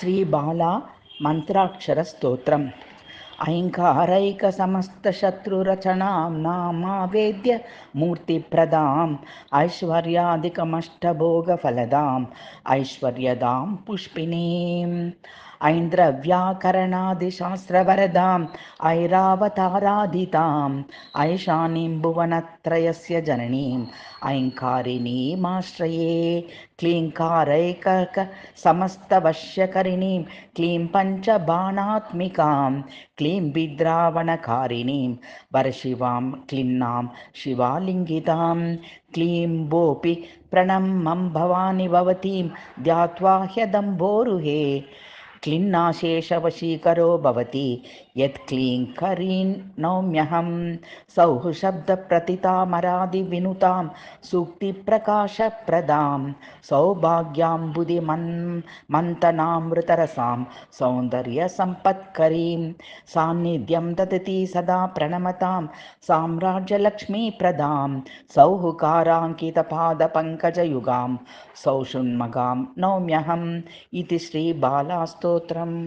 श्रीबाला मन्त्राक्षरस्तोत्रम् ऐङ्कारैकसमस्तशत्रुरचनां नामावेद्य मूर्तिप्रदाम् ऐश्वर्यादिकमष्टभोगफलदाम् ऐश्वर्यदां पुष्पिणीम् ऐन्द्रव्याकरणादिशास्त्रवरदाम् ऐरावताराधिताम् ऐशानीं भुवनत्रयस्य जननीम् ऐङ्कारिणीमाश्रये क्लीङ्कारैकसमस्तवश्यकरिणीं क्लीं पञ्चबाणात्मिकां क्लीं विद्रावणकारिणीं वरशिवां क्लीन्नां शिवालिङ्गितां क्लीं बोपि प्रणम्यं भवानी भवतीं ध्यात्वा ह्यदम्भोरुहे क्लीन्नाशेषवशीकरो भवति यत् क्लीङ्करीं नौम्यहं सौः शब्दप्रतितामरादिविनुतां सूक्तिप्रकाशप्रदां सौभाग्याम्बुधिमन्तनामृतरसां सौन्दर्यसम्पत्करीं सान्निध्यं ददति सदा प्रणमतां साम्राज्यलक्ष्मीप्रदां सौहुकाराङ्कितपादपङ्कजयुगां सौषुण्मगां नौम्यहम् इति श्रीबालास्तोत्रम्।